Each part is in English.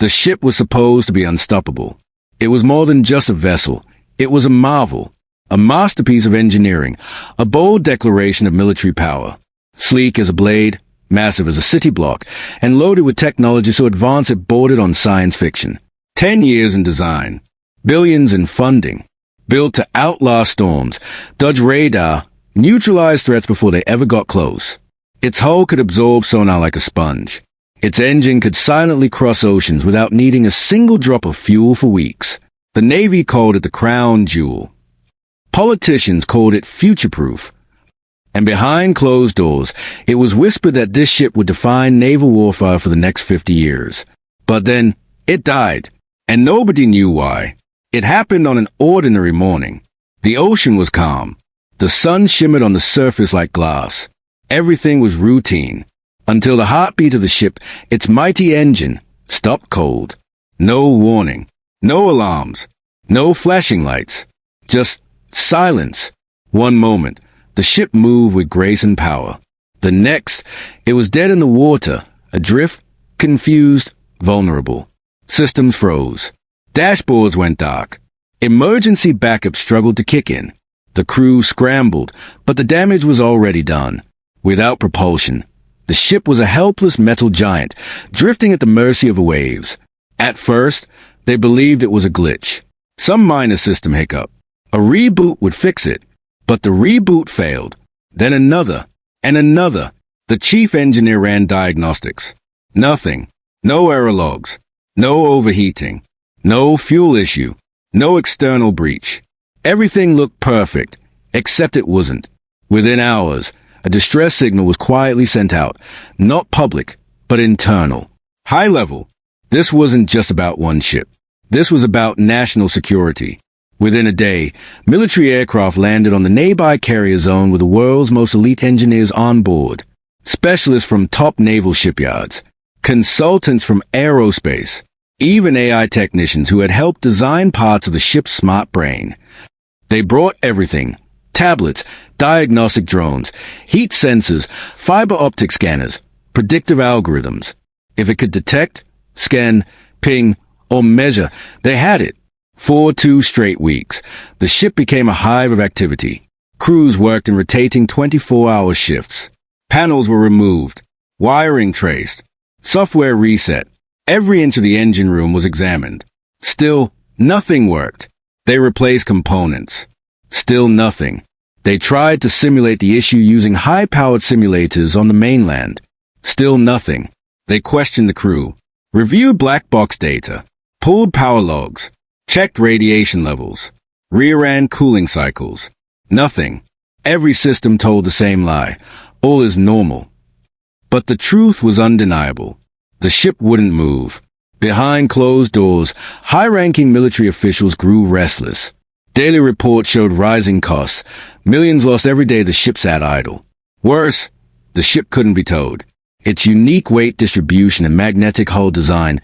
The ship was supposed to be unstoppable. It was more than just a vessel. It was a marvel, a masterpiece of engineering, a bold declaration of military power. Sleek as a blade, massive as a city block, and loaded with technology so advanced it bordered on science fiction. 10 years in design, billions in funding, built to outlast storms, dodge radar, neutralize threats before they ever got close. Its hull could absorb sonar like a sponge. Its engine could silently cross oceans without needing a single drop of fuel for weeks. The Navy called it the crown jewel. Politicians called it future-proof. And behind closed doors, it was whispered that this ship would define naval warfare for the next 50 years. But then, it died, and nobody knew why. It happened on an ordinary morning. The ocean was calm. The sun shimmered on the surface like glass. Everything was routine. Until the heartbeat of the ship, its mighty engine, stopped cold. No warning. No alarms. No flashing lights. Just silence. One moment, the ship moved with grace and power. The next, it was dead in the water, adrift, confused, vulnerable. Systems froze. Dashboards went dark. Emergency backup struggled to kick in. The crew scrambled, but the damage was already done. Without propulsion, the ship was a helpless metal giant, drifting at the mercy of the waves. At first, they believed it was a glitch. Some minor system hiccup. A reboot would fix it. But the reboot failed. Then another, and another. The chief engineer ran diagnostics. Nothing. No error logs. No overheating. No fuel issue. No external breach. Everything looked perfect, except it wasn't. Within hours, a distress signal was quietly sent out. Not public, but internal. High level. This wasn't just about one ship. This was about national security. Within a day, military aircraft landed on the nearby carrier zone with the world's most elite engineers on board. Specialists from top naval shipyards. Consultants from aerospace. Even AI technicians who had helped design parts of the ship's smart brain. They brought everything. Tablets, diagnostic drones, heat sensors, fiber optic scanners, predictive algorithms. If it could detect, scan, ping, or measure, they had it. For 2 straight weeks, the ship became a hive of activity. Crews worked in rotating 24-hour shifts. Panels were removed, wiring traced, software reset. Every inch of the engine room was examined. Still, nothing worked. They replaced components. Still nothing. They tried to simulate the issue using high-powered simulators on the mainland. Still nothing. They questioned the crew, reviewed black box data, pulled power logs, checked radiation levels, reran cooling cycles. Nothing. Every system told the same lie. All is normal. But the truth was undeniable. The ship wouldn't move. Behind closed doors, high-ranking military officials grew restless. Daily reports showed rising costs. Millions lost every day the ship sat idle. Worse, the ship couldn't be towed. Its unique weight distribution and magnetic hull design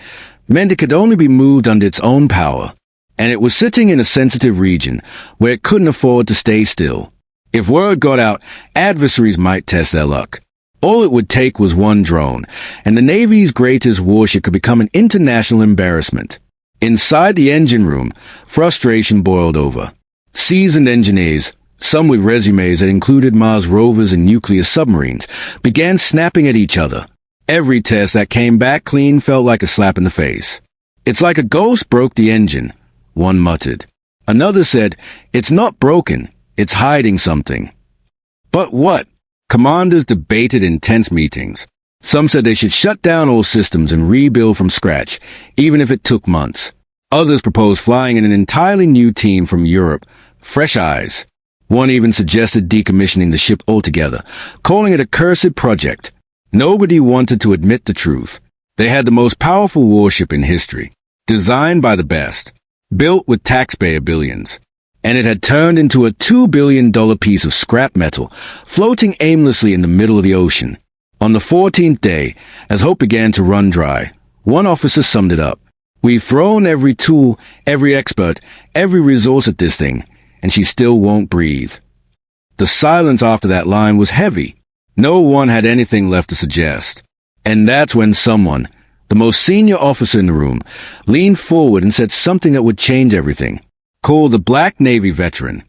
meant it could only be moved under its own power. And it was sitting in a sensitive region where it couldn't afford to stay still. If word got out, adversaries might test their luck. All it would take was one drone, and the Navy's greatest warship could become an international embarrassment. Inside the engine room, frustration boiled over. Seasoned engineers, some with resumes that included Mars rovers and nuclear submarines, began snapping at each other. Every test that came back clean felt like a slap in the face. "It's like a ghost broke the engine," one muttered. Another said, "It's not broken, it's hiding something." But what? Commanders debated in tense meetings. Some said they should shut down all systems and rebuild from scratch, even if it took months. Others proposed flying in an entirely new team from Europe, fresh eyes. One even suggested decommissioning the ship altogether, calling it a cursed project. Nobody wanted to admit the truth. They had the most powerful warship in history, designed by the best, built with taxpayer billions. And it had turned into a $2 billion piece of scrap metal, floating aimlessly in the middle of the ocean. On the 14th day, as hope began to run dry, one officer summed it up. "We've thrown every tool, every expert, every resource at this thing, and she still won't breathe." The silence after that line was heavy. No one had anything left to suggest. And that's when someone, the most senior officer in the room, leaned forward and said something that would change everything. Call the Black Navy veteran.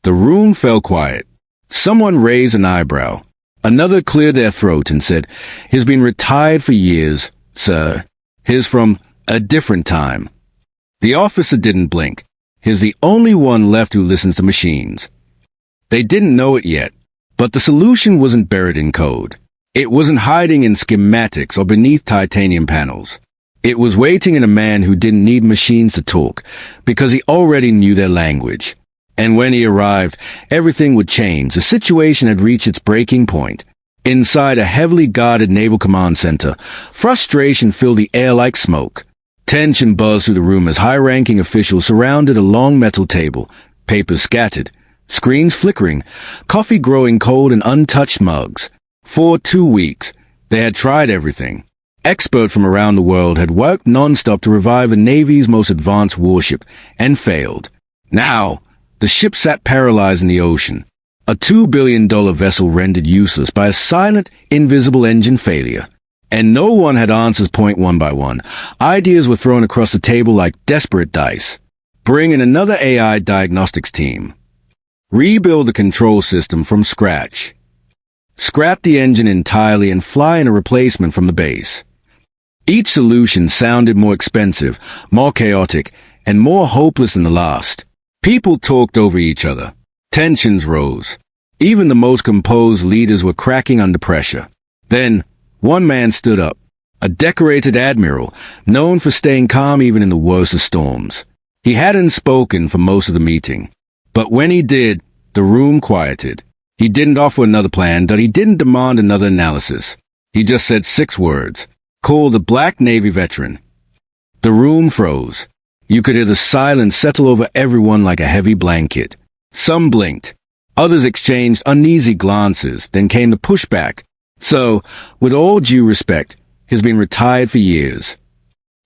The room fell quiet. Someone raised an eyebrow. Another cleared their throat and said, "He's been retired for years, sir. He's from a different time." The officer didn't blink. He's the only one left who listens to machines. They didn't know it yet, but the solution wasn't buried in code. It wasn't hiding in schematics or beneath titanium panels. It was waiting in a man who didn't need machines to talk, because he already knew their language. And when he arrived, everything would change. The situation had reached its breaking point. Inside a heavily guarded naval command center, frustration filled the air like smoke. Tension buzzed through the room as high-ranking officials surrounded a long metal table, papers scattered, screens flickering, coffee growing cold in untouched mugs. For 2 weeks, they had tried everything. Experts from around the world had worked non-stop to revive the Navy's most advanced warship, and failed. Now, the ship sat paralyzed in the ocean, a $2 billion vessel rendered useless by a silent, invisible engine failure. And no one had answers point one by one. Ideas were thrown across the table like desperate dice. Bring in another AI diagnostics team. Rebuild the control system from scratch. Scrap the engine entirely and fly in a replacement from the base. Each solution sounded more expensive, more chaotic, and more hopeless than the last. People talked over each other. Tensions rose. Even the most composed leaders were cracking under pressure. Then, one man stood up, a decorated admiral, known for staying calm even in the worst of storms. He hadn't spoken for most of the meeting, but when he did, the room quieted. He didn't offer another plan, but he didn't demand another analysis. He just said 6 words. Call the Black Navy veteran. The room froze. You could hear the silence settle over everyone like a heavy blanket. Some blinked. Others exchanged uneasy glances. Then came the pushback. So, with all due respect, he's been retired for years.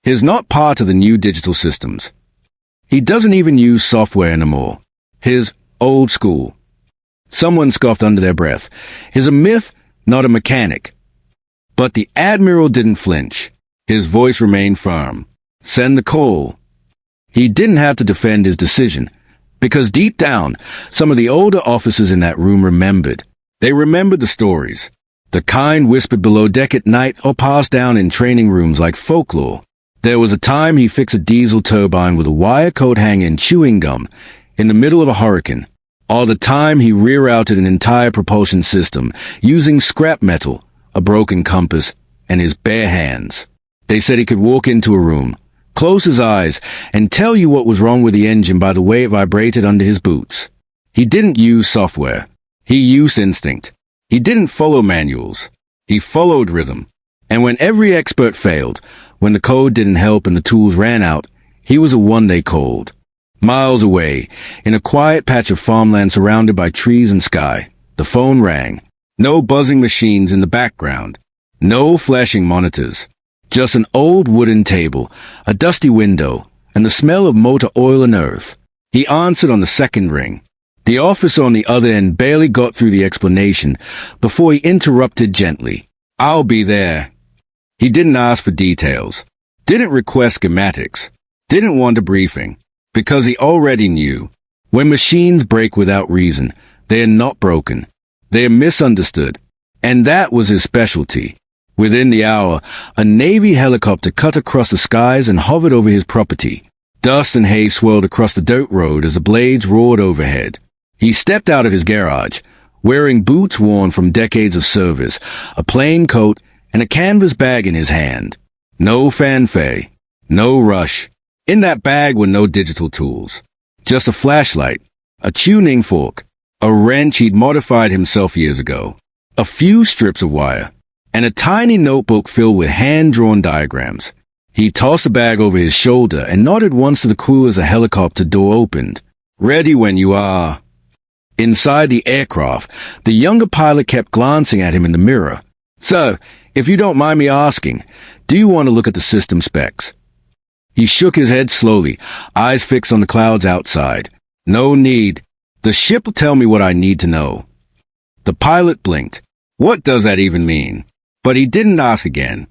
He's not part of the new digital systems. He doesn't even use software anymore. He's old school. Someone scoffed under their breath. He's a myth, not a mechanic. But the admiral didn't flinch. His voice remained firm. Send the call. He didn't have to defend his decision, because deep down, some of the older officers in that room remembered. They remembered the stories. The kind whispered below deck at night or passed down in training rooms like folklore. There was a time he fixed a diesel turbine with a wire coat hanger and chewing gum in the middle of a hurricane. Or the time he rerouted an entire propulsion system using scrap metal, a broken compass, and his bare hands. They said he could walk into a room, close his eyes, and tell you what was wrong with the engine by the way it vibrated under his boots. He didn't use software. He used instinct. He didn't follow manuals. He followed rhythm. And when every expert failed, when the code didn't help and the tools ran out, he was the one they called. Miles away, in a quiet patch of farmland surrounded by trees and sky, the phone rang. No buzzing machines in the background. No flashing monitors. Just an old wooden table, a dusty window, and the smell of motor oil and earth. He answered on the second ring. The officer on the other end barely got through the explanation before he interrupted gently. "I'll be there." He didn't ask for details, didn't request schematics, didn't want a briefing, because he already knew. When machines break without reason, they are not broken. They are misunderstood. And that was his specialty. Within the hour, a Navy helicopter cut across the skies and hovered over his property. Dust and hay swirled across the dirt road as the blades roared overhead. He stepped out of his garage, wearing boots worn from decades of service, a plain coat, and a canvas bag in his hand. No fanfare, no rush. In that bag were no digital tools. Just a flashlight, a tuning fork, a wrench he'd modified himself years ago, a few strips of wire, and a tiny notebook filled with hand-drawn diagrams. He tossed the bag over his shoulder and nodded once to the crew as the helicopter door opened. "Ready when you are." Inside the aircraft, the younger pilot kept glancing at him in the mirror. "Sir, if you don't mind me asking, do you want to look at the system specs?" He shook his head slowly, eyes fixed on the clouds outside. "No need. The ship will tell me what I need to know." The pilot blinked. What does that even mean? But he didn't ask again.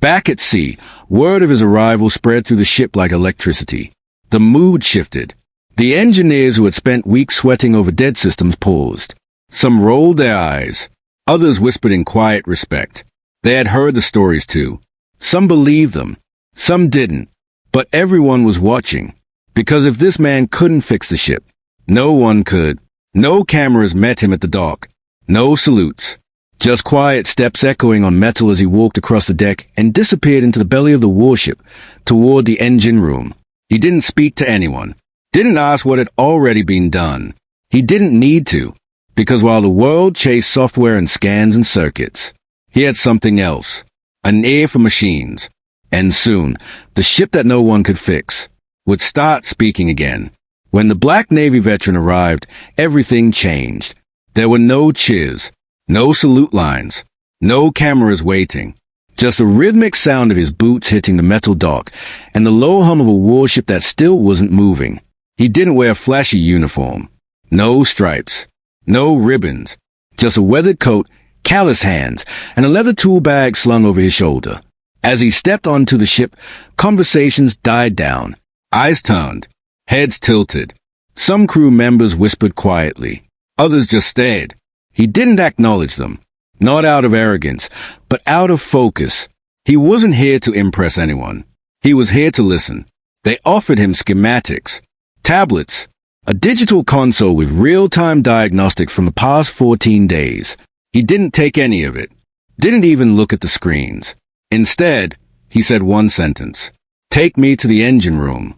Back at sea, word of his arrival spread through the ship like electricity. The mood shifted. The engineers who had spent weeks sweating over dead systems paused. Some rolled their eyes. Others whispered in quiet respect. They had heard the stories too. Some believed them. Some didn't. But everyone was watching. Because if this man couldn't fix the ship, no one could. No cameras met him at the dock. No salutes. Just quiet steps echoing on metal as he walked across the deck and disappeared into the belly of the warship, toward the engine room. He didn't speak to anyone. Didn't ask what had already been done. He didn't need to, because while the world chased software and scans and circuits, he had something else. An ear for machines. And soon, the ship that no one could fix would start speaking again. When the Black Navy veteran arrived, everything changed. There were no cheers. No salute lines. No cameras waiting. Just the rhythmic sound of his boots hitting the metal dock and the low hum of a warship that still wasn't moving. He didn't wear a flashy uniform. No stripes. No ribbons. Just a weathered coat, callous hands, and a leather tool bag slung over his shoulder. As he stepped onto the ship, conversations died down. Eyes turned. Heads tilted. Some crew members whispered quietly. Others just stared. He didn't acknowledge them, not out of arrogance, but out of focus. He wasn't here to impress anyone. He was here to listen. They offered him schematics, tablets, a digital console with real-time diagnostics from the past 14 days. He didn't take any of it, didn't even look at the screens. Instead, he said one sentence, "Take me to the engine room."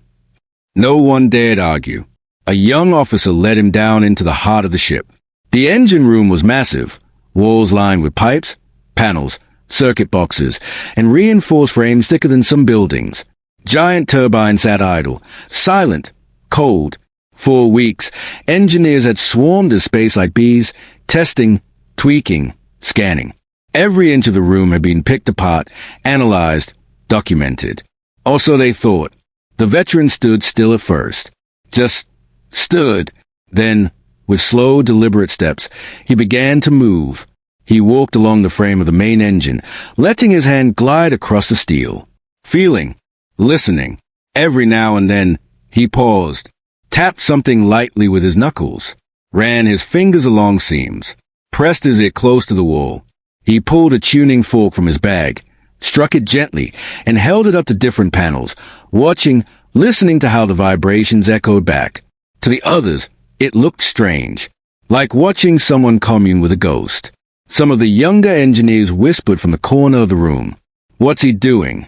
No one dared argue. A young officer led him down into the heart of the ship. The engine room was massive, walls lined with pipes, panels, circuit boxes, and reinforced frames thicker than some buildings. Giant turbines sat idle, silent, cold. For weeks, engineers had swarmed the space like bees, testing, tweaking, scanning. Every inch of the room had been picked apart, analyzed, documented. Or so they thought. The veteran stood still at first. Just stood. Then, with slow, deliberate steps, he began to move. He walked along the frame of the main engine, letting his hand glide across the steel. Feeling, listening. Every now and then, he paused, tapped something lightly with his knuckles, ran his fingers along seams, pressed his ear close to the wall. He pulled a tuning fork from his bag, struck it gently, and held it up to different panels, watching, listening to how the vibrations echoed back. To the others, it looked strange, like watching someone commune with a ghost. Some of the younger engineers whispered from the corner of the room, "What's he doing?"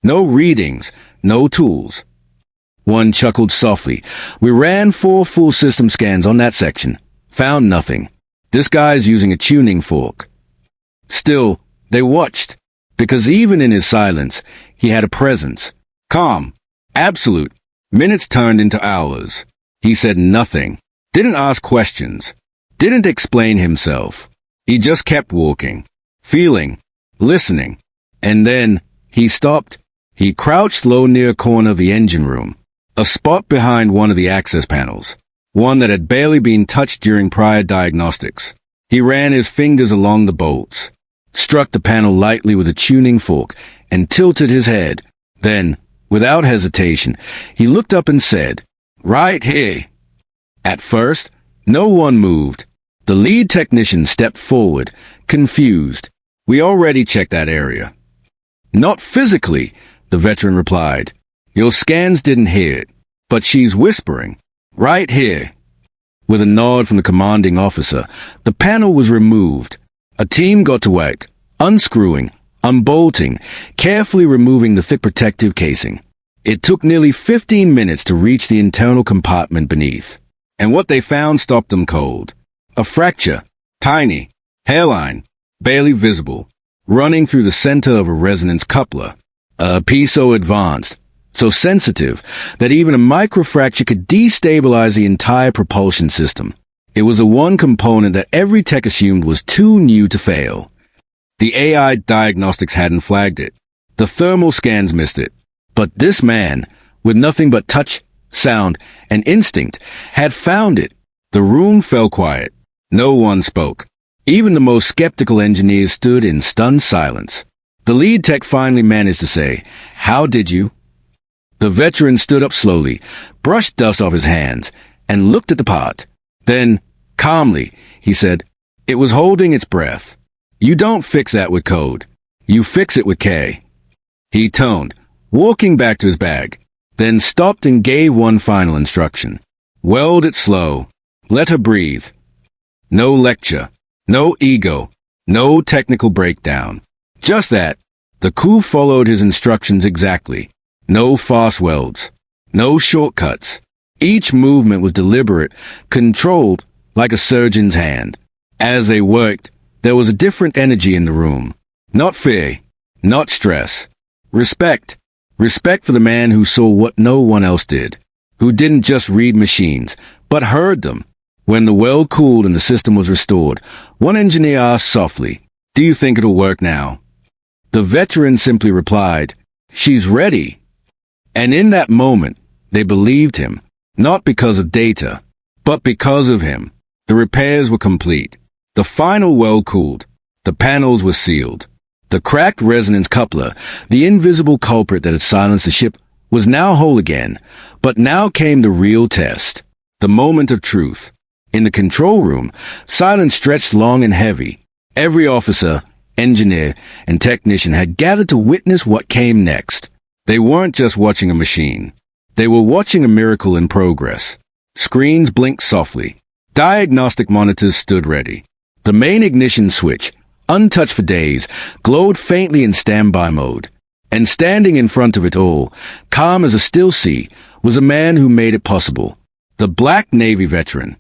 No readings, no tools. One chuckled softly. "We ran 4 full system scans on that section. Found nothing. This guy's using a tuning fork." Still, they watched, because even in his silence, he had a presence. Calm, absolute. Minutes turned into hours. He said nothing, didn't ask questions, didn't explain himself. He just kept walking, feeling, listening. And then, he stopped. He crouched low near a corner of the engine room, a spot behind one of the access panels, one that had barely been touched during prior diagnostics. He ran his fingers along the bolts, struck the panel lightly with a tuning fork, and tilted his head. Then, without hesitation, he looked up and said, "Right here." At first, no one moved. The lead technician stepped forward, confused. "We already checked that area." "Not physically," the veteran replied. "Your scans didn't hear it, but she's whispering. Right here." With a nod from the commanding officer, the panel was removed. A team got to work, unscrewing, unbolting, carefully removing the thick protective casing. It took nearly 15 minutes to reach the internal compartment beneath. And what they found stopped them cold. A fracture, tiny, hairline, barely visible, running through the center of a resonance coupler. A piece so advanced, so sensitive, that even a microfracture could destabilize the entire propulsion system. It was the one component that every tech assumed was too new to fail. The AI diagnostics hadn't flagged it. The thermal scans missed it. But this man, with nothing but touch, sound, and instinct, had found it. The room fell quiet. No one spoke. Even the most skeptical engineers stood in stunned silence. The lead tech finally managed to say, "How did you?" The veteran stood up slowly, brushed dust off his hands, and looked at the part. Then, calmly, he said, "It was holding its breath. You don't fix that with code. You fix it with K." He toned, walking back to his bag, then stopped and gave one final instruction. "Weld it slow. Let her breathe. No lecture. No ego. No technical breakdown. Just that." The crew followed his instructions exactly. No fast welds. No shortcuts. Each movement was deliberate, controlled like a surgeon's hand. As they worked, there was a different energy in the room. Not fear, not stress. Respect. Respect for the man who saw what no one else did, who didn't just read machines, but heard them. When the well cooled and the system was restored, one engineer asked softly, "Do you think it'll work now?" The veteran simply replied, "She's ready." And in that moment, they believed him, not because of data, but because of him. The repairs were complete. The final well cooled. The panels were sealed. The cracked resonance coupler, the invisible culprit that had silenced the ship, was now whole again. But now came the real test, the moment of truth. In the control room, silence stretched long and heavy. Every officer, engineer, and technician had gathered to witness what came next. They weren't just watching a machine. They were watching a miracle in progress. Screens blinked softly. Diagnostic monitors stood ready. The main ignition switch, untouched for days, glowed faintly in standby mode. And standing in front of it all, calm as a still sea, was a man who made it possible. The Black Navy veteran.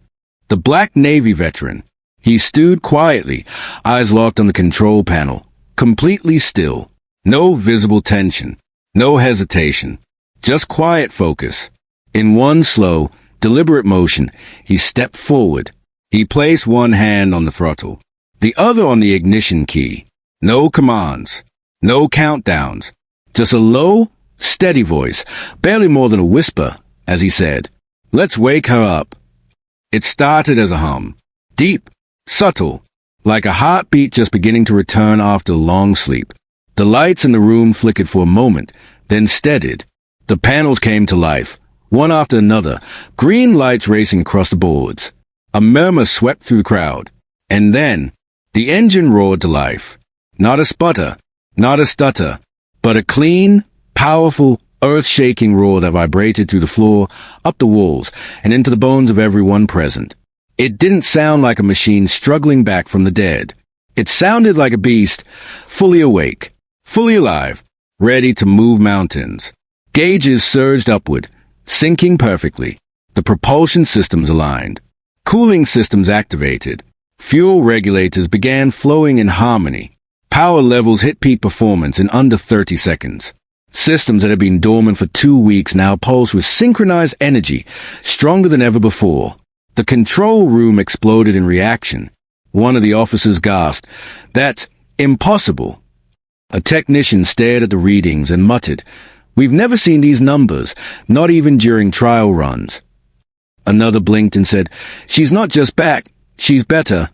The Black Navy veteran. He stood quietly, eyes locked on the control panel, completely still. No visible tension. No hesitation. Just quiet focus. In one slow, deliberate motion, he stepped forward. He placed one hand on the throttle, the other on the ignition key. No commands. No countdowns. Just a low, steady voice, barely more than a whisper, as he said, "Let's wake her up." It started as a hum. Deep, subtle, like a heartbeat just beginning to return after a long sleep. The lights in the room flickered for a moment, then steadied. The panels came to life, one after another, green lights racing across the boards. A murmur swept through the crowd. And then, the engine roared to life. Not a sputter, not a stutter, but a clean, powerful, earth-shaking roar that vibrated through the floor, up the walls, and into the bones of everyone present. It didn't sound like a machine struggling back from the dead. It sounded like a beast, fully awake, fully alive, ready to move mountains. Gauges surged upward, syncing perfectly. The propulsion systems aligned. Cooling systems activated. Fuel regulators began flowing in harmony. Power levels hit peak performance in under 30 seconds. Systems that had been dormant for 2 weeks now pulsed with synchronized energy, stronger than ever before. The control room exploded in reaction. One of the officers gasped, "That's impossible." A technician stared at the readings and muttered, "We've never seen these numbers, not even during trial runs." Another blinked and said, "She's not just back, she's better."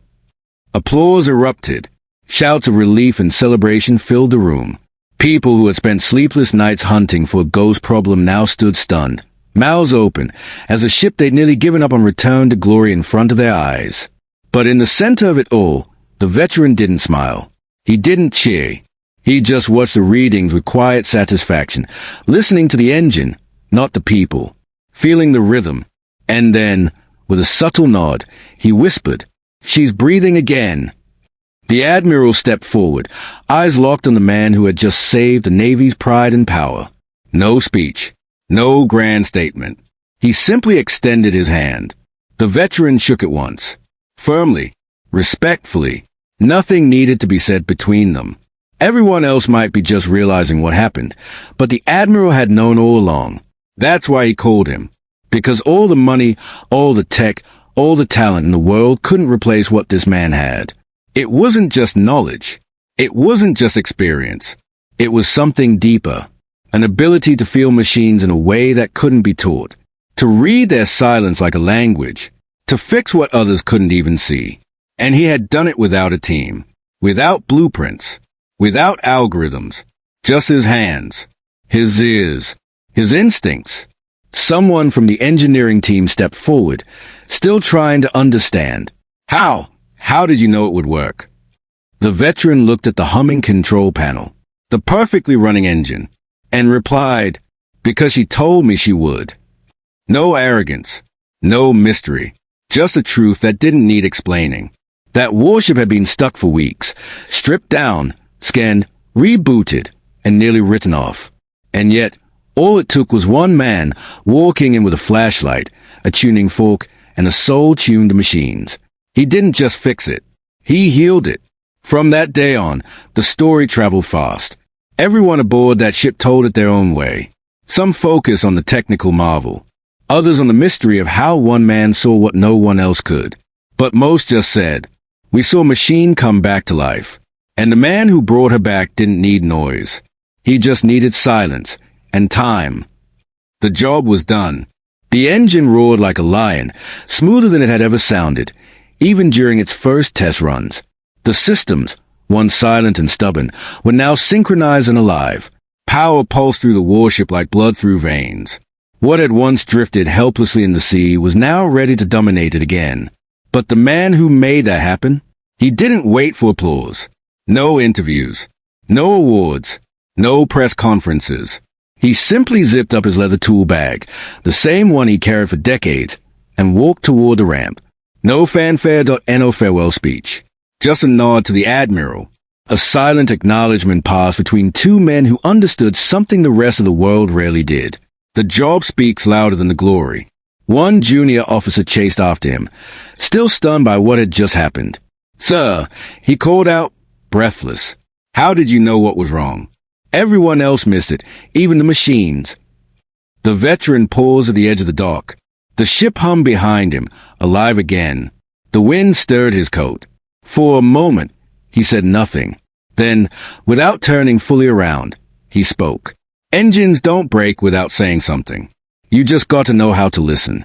Applause erupted. Shouts of relief and celebration filled the room. People who had spent sleepless nights hunting for a ghost problem now stood stunned, mouths open, as a ship they'd nearly given up on returned to glory in front of their eyes. But in the center of it all, the veteran didn't smile. He didn't cheer. He just watched the readings with quiet satisfaction, listening to the engine, not the people, feeling the rhythm. And then, with a subtle nod, he whispered, "She's breathing again." The Admiral stepped forward, eyes locked on the man who had just saved the Navy's pride and power. No speech, no grand statement. He simply extended his hand. The veteran shook it once, firmly, respectfully. Nothing needed to be said between them. Everyone else might be just realizing what happened, but the Admiral had known all along. That's why he called him. Because all the money, all the tech, all the talent in the world couldn't replace what this man had. It wasn't just knowledge. It wasn't just experience. It was something deeper. An ability to feel machines in a way that couldn't be taught. To read their silence like a language. To fix what others couldn't even see. And he had done it without a team. Without blueprints. without algorithms, just his hands, his ears, his instincts. Someone from the engineering team stepped forward, still trying to understand. How? How did you know it would work? The veteran looked at the humming control panel, the perfectly running engine, and replied, because she told me she would. No arrogance, no mystery, just a truth that didn't need explaining. That warship had been stuck for weeks, stripped down, scanned, rebooted, and nearly written off. And yet, all it took was one man walking in with a flashlight, a tuning fork, and a soul-tuned machines. He didn't just fix it. He healed it. From that day on, the story traveled fast. Everyone aboard that ship told it their own way. Some focused on the technical marvel, others on the mystery of how one man saw what no one else could. But most just said, we saw a machine come back to life. And the man who brought her back didn't need noise. He just needed silence and time. The job was done. The engine roared like a lion, smoother than it had ever sounded, even during its first test runs. The systems, once silent and stubborn, were now synchronized and alive. Power pulsed through the warship like blood through veins. What had once drifted helplessly in the sea was now ready to dominate it again. But the man who made that happen, he didn't wait for applause. No interviews, no awards, no press conferences. He simply zipped up his leather tool bag, the same one he carried for decades, and walked toward the ramp. No fanfare, no farewell speech. Just a nod to the admiral. A silent acknowledgement passed between two men who understood something the rest of the world rarely did. The job speaks louder than the glory. One junior officer chased after him, still stunned by what had just happened. Sir, he called out, breathless. How did you know what was wrong? Everyone else missed it, even the machines. The veteran paused at the edge of the dock. The ship hummed behind him, alive again. The wind stirred his coat. For a moment, he said nothing. Then, without turning fully around, he spoke. Engines don't break without saying something. You just got to know how to listen.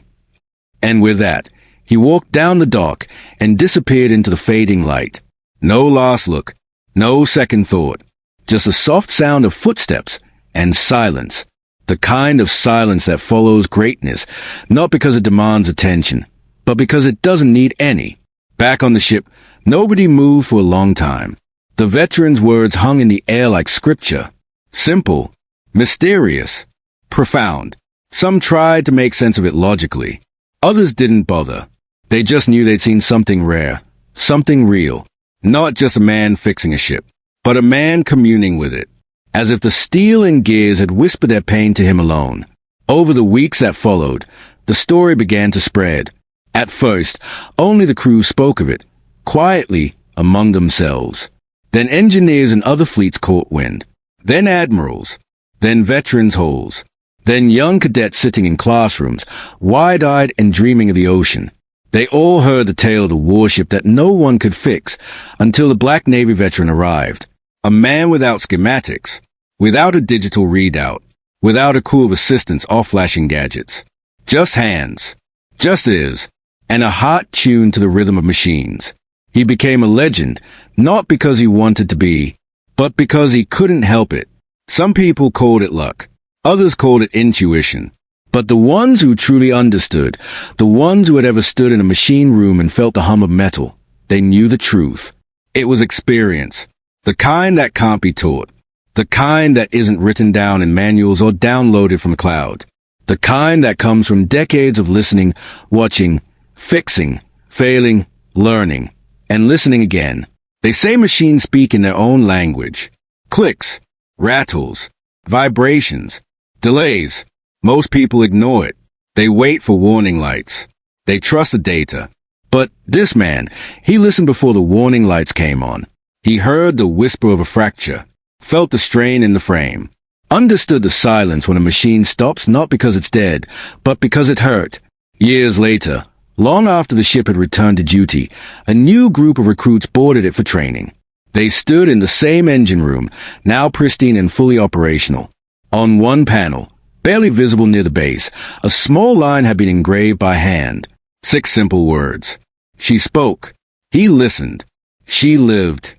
And with that, he walked down the dock and disappeared into the fading light. No last look, no second thought, just a soft sound of footsteps and silence. The kind of silence that follows greatness, not because it demands attention, but because it doesn't need any. Back on the ship, nobody moved for a long time. The veteran's words hung in the air like scripture. Simple, mysterious, profound. Some tried to make sense of it logically. Others didn't bother. They just knew they'd seen something rare, something real. Not just a man fixing a ship, but a man communing with it. As if the steel and gears had whispered their pain to him alone. Over the weeks that followed, the story began to spread. At first, only the crew spoke of it, quietly among themselves. Then engineers and other fleets caught wind. Then admirals. Then veterans' halls. Then young cadets sitting in classrooms, wide-eyed and dreaming of the ocean. They all heard the tale of the warship that no one could fix until the Black Navy veteran arrived. A man without schematics, without a digital readout, without a crew of assistants or flashing gadgets. Just hands, just ears, and a heart tuned to the rhythm of machines. He became a legend, not because he wanted to be, but because he couldn't help it. Some people called it luck, others called it intuition. But the ones who truly understood, the ones who had ever stood in a machine room and felt the hum of metal, they knew the truth. It was experience, the kind that can't be taught, the kind that isn't written down in manuals or downloaded from a cloud, the kind that comes from decades of listening, watching, fixing, failing, learning, and listening again. They say machines speak in their own language. Clicks, rattles, vibrations, delays. Most people ignore it. They wait for warning lights. They trust the data. But this man, he listened before the warning lights came on. He heard the whisper of a fracture, felt the strain in the frame, understood the silence when a machine stops not because it's dead, but because it hurt. Years later, long after the ship had returned to duty, a new group of recruits boarded it for training. They stood in the same engine room, now pristine and fully operational. On one panel, barely visible near the base, a small line had been engraved by hand. 6 simple words. She spoke. He listened. She lived.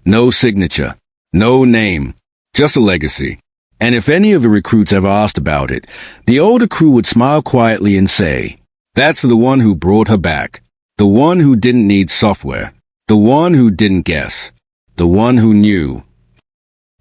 No signature. No name, just a legacy. And if any of the recruits ever asked about it, the older crew would smile quietly and say, "That's the one who brought her back. The one who didn't need software. The one who didn't guess. The one who knew."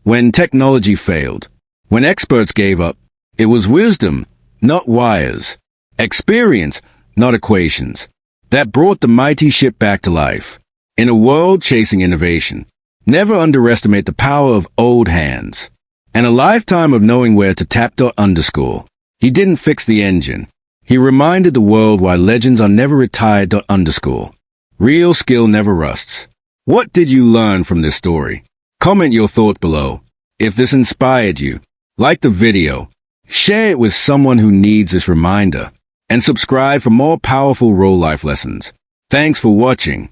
When technology failed, when experts gave up, it was wisdom, not wires, experience, not equations, that brought the mighty ship back to life. In a world chasing innovation, never underestimate the power of old hands. And a lifetime of knowing where to tap. Underscore. He didn't fix the engine. He reminded the world why legends are never retired. Underscore. Real skill never rusts. What did you learn from this story? Comment your thoughts below. If this inspired you, like the video, share it with someone who needs this reminder, and subscribe for more powerful real life lessons. Thanks for watching.